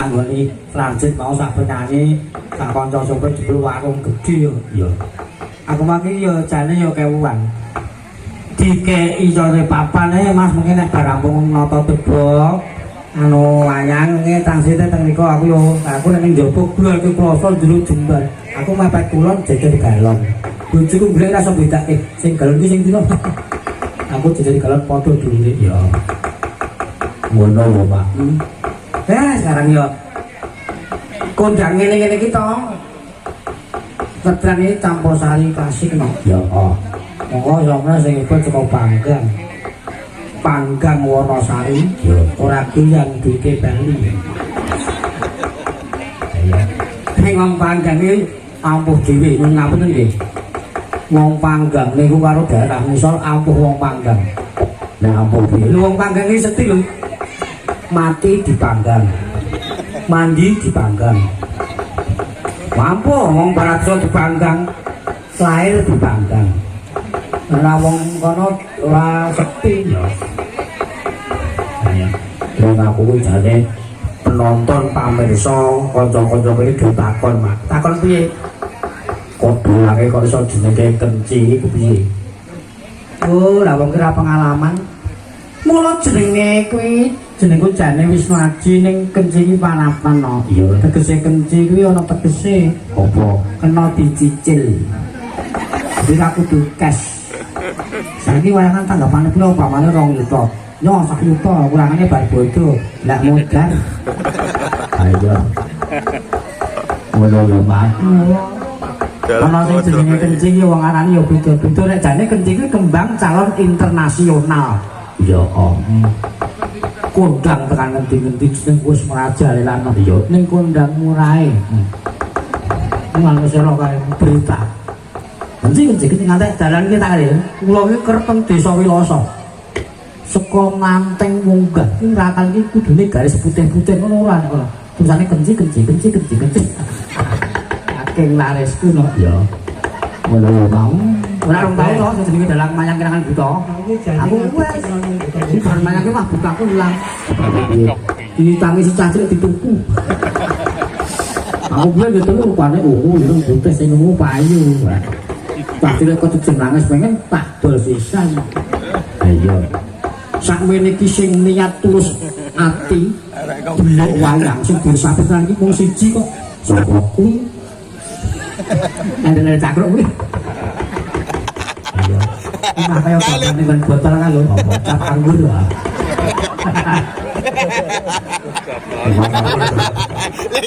anggone lanjut mau sak penyanyi sak kanca sopir jebul warung gedhe ya. Aku mangke ya jane ya kewuan. Dikei sore papane Mas mungkin nek bar rampung nata teba anu wayang nggih tangsite teng niku aku nek ning njaba glol iki kloso njero jembar. Aku mepet kulon jajan galon. Bojoku golek rasa bedake sing galon iki sing pira. Aku jajan galon padha dhuwure ya. Ngono lho, Pak. Sekarang ya kondang ngene-ngene iki to. Ketrane campur sari klasik no. Ya, monggo sampeyan sing ibu cukup panggang. Panggang Wonosari, ora kuyang duwe Bali. Ya. Ning wong panggang iki ampuh dhewe ngapunten nggih. Wong panggang niku karo daerah misal ampuh wong panggang. Nek ampuh dhewe wong panggang iki sedhi lho. Mati dipanggang. Mandi dipanggang. Mampu wong Baratso dipanggang. Lahir dipanggang. Ora wong kono ora sepi ya. Wong aku kuwi jane penonton pamirsa kanca-kanca iki takon, Mak. Takon piye? Kok dolange kok iso jenenge kenci iku piye? Oh, lah wong kira pengalaman. Mula jenenge kuwi jenengku jane Wisnu Aji ning kenci iki panapan no. Iya, tegese kenci kuwi ana tegese apa? Kena dicicil. Jadi aku kudu cash. Saiki wayangan tanggapane kuwi upamane 2 juta. Yo 1 juta kurangane bar bodo. Lah modal. Ayo. Ngono lho, Mas. Ana sing jenenge kenci iki wong arane yo beda-beda nek jane kenci kuwi kembang calon internasional. Ya kondang tekan ngendi-ngendi sing wis merajalela ya ning kondang murahe. Ngono sira kae berita. Kenci ngantek dalan iki tak kali. Kula iki kerep desa Wiloso. Saka nganteng munggah iki rakal iki kudune garis putih-putih ngono ora kok. Tulisane kenci. Saking larisku no ya. Ngono mau. Ora rong tau to jenenge dalang mayang kirangan buta. Aku wis bar mayang ki mah butaku ilang. Ditangisi cacrik dituku. Aku biyen ketemu rupane ireng putih sing nemu payu. Cacrik kok jenenge pengen tak dol sisan. Ayo. Sakmene iki sing niat tulus ati delok wayang sing disapetan iki mung siji kok. Sapa kuwi? Ada cakruk kuwi. Nah, kaya bapak dengan botol kan lho, cap anggur lah.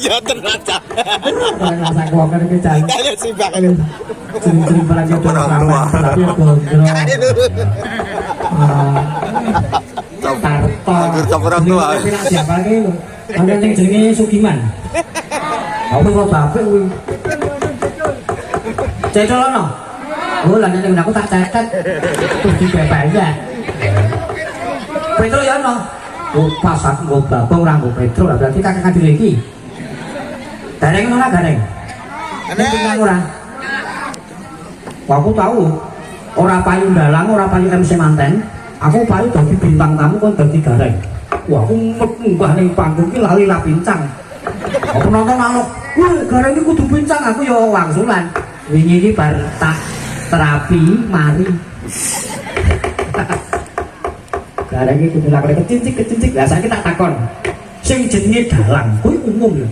Ya terbaca. Rasa koker iki jan. Kalian simbak ini. Ciri-ciri pelanggan orang tapi gondrong. Tarto. Anggur orang tua. Siapa lagi lho? Ada yang jenenge Sugiman. Aku kok bapak kuwi. Cecolono. Oh, lah nek aku tak catet. Terus dibebas ya. Petro ya ono. Oh, pas aku nggo babong ora nggo Petro, berarti kakek kadile iki. Gareng ora gareng. Nek ora. Aku tahu ora payu dalang, ora payu MC manten. Aku payu dadi bintang tamu kon dadi gareng. Wah, aku munggah ning panggung iki lali lah pincang. Aku nonton manuk. Wah, gareng iki kudu pincang aku ya wangsulan. Wingi iki bar tak terapi mari. Gareng iki kudu lakone kecincik. Lah saiki tak takon. Sing jenenge dalang kuwi umum lho.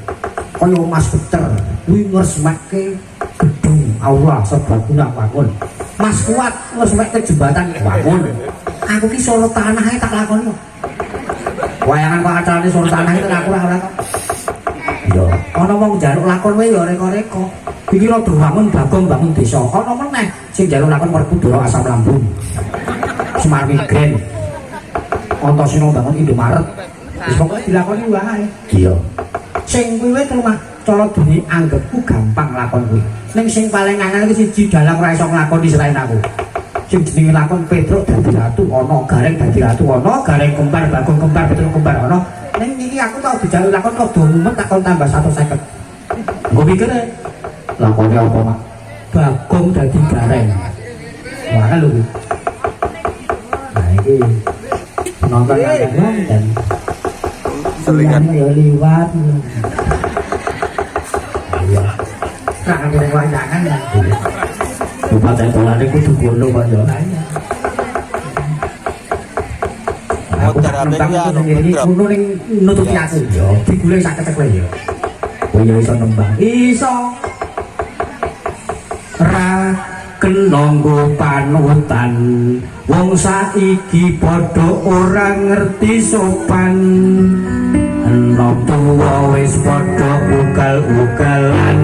Kaya Mas Peter kuwi ngresmekke gedung aula serbaguna bangun. Mas Kuat ngresmekke jembatan bangun. Aku ki solo tanah ae tak lakoni. Wayangan kok acarane solo tanah itu aku ora kok. Yo, ana wong njaluk lakon wae ya reko-reko. Iki lho bangun bangun desa. Ana meneh sing njaluk lakon Werkudara asam lambung. Semar Migren. Antasena bangun Indomaret. Wis pokoke dilakoni wae. Iya. Sing kuwi wis rumah cara dene anggapku gampang lakon kuwi. Ning sing paling angel iki siji dalang ora iso nglakoni selain aku. Sing jenenge lakon Petruk dadi ratu ana, Gareng dadi ratu ana, Gareng kembar, Bagong kembar, Petruk kembar ana. Ning iki aku tau dijaluk lakon kok do mumet takon tambah 150. Nggo pikir lakone apa, Mak? Bagong dadi Gareng. Wah, lho. Nah, iki penonton yang dan Selingan. ya liwat. Iya. Nah, ada wayangan ya. Lupa saya tolak itu kudu Pak yo. Aku Motor HP ku ya anu ini drop. kuno ning nutupi aku yo, digulung sak ketek yo. Oh ya iso nembang. Iso. Ra kenonggo panutan wong saiki padha ora ngerti sopan. Enom tuwa wis padha ugal-ugalan.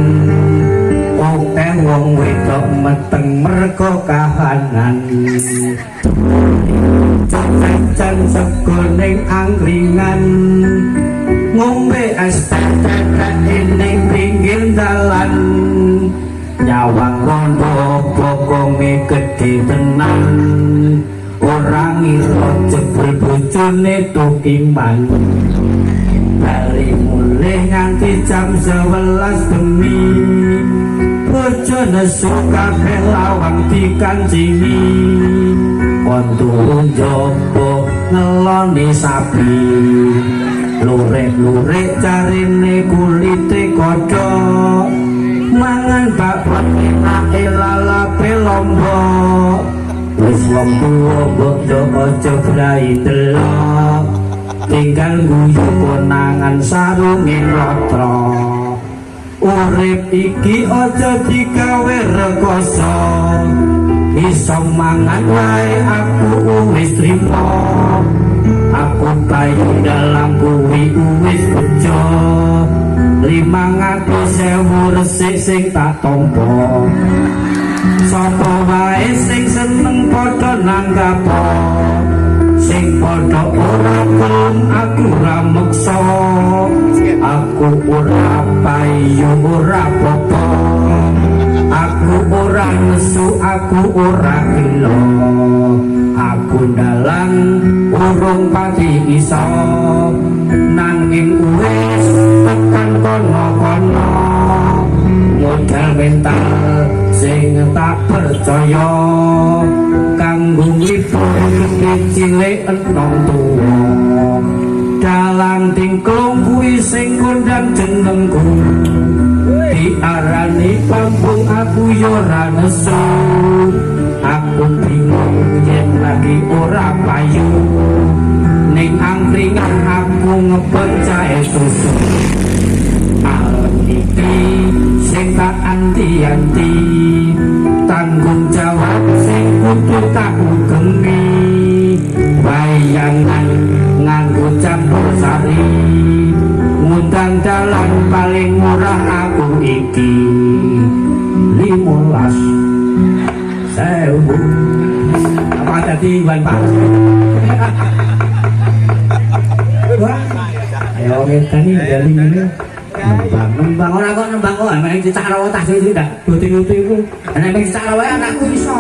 Oke wong wedok meteng merga kahanan. Jan sego ning angkringan ngombe es teh ning pinggir dalan. Nyawang rondo bokonge gedhe tenan. Ora ngira jebul bojone tukiman. Bali mulih nganti jam 11 bengi. Bojone suka lawang dikancingi. Kontu njaba ngeloni sapi. Lurek-lurek carine kulite kodhok. Mangan bakwan enake lalape lombok. Wis wong tuwa bodho aja brai delok. Tinggal guyu konangan sarunge lotra. Urip iki aja digawe rekoso. Iso mangan wae aku wis trimo. Aku bayi dalam kuwi wis bejo. 500.000 resik sing tak tampa. Sapa wae sing seneng padha nanggapo. Sing padha ora gelem aku ra meksa. Aku ora payu ora apa-apa. Aku ora nesu, aku ora gelo. Aku dalang urung pati iso. Nanging wis tekan kono-kono. Modal mental sing tak percaya. Kanggo ngipur cilik enom tuwa. Dalang tingklung kuwi sing kondang jenengku. Diarani pambung aku yo ora nesu. Aku bingung yen lagi ora payu. Ning angkringan aku ngebon jahe susu. Alem iki sing tak anti-anti. Tanggung jawab sing kudu tak ugemi. Bayangan nganggo campur sari. Ngundang dalan paling murah aku iki 15.000. Apa tadi Wan Pak? Wah, ayo kita nih dari ini nembang orang kok nembang kok, emang cicak rawat tas itu tidak, duti-duti itu, emang cicak rawat anakku bisa.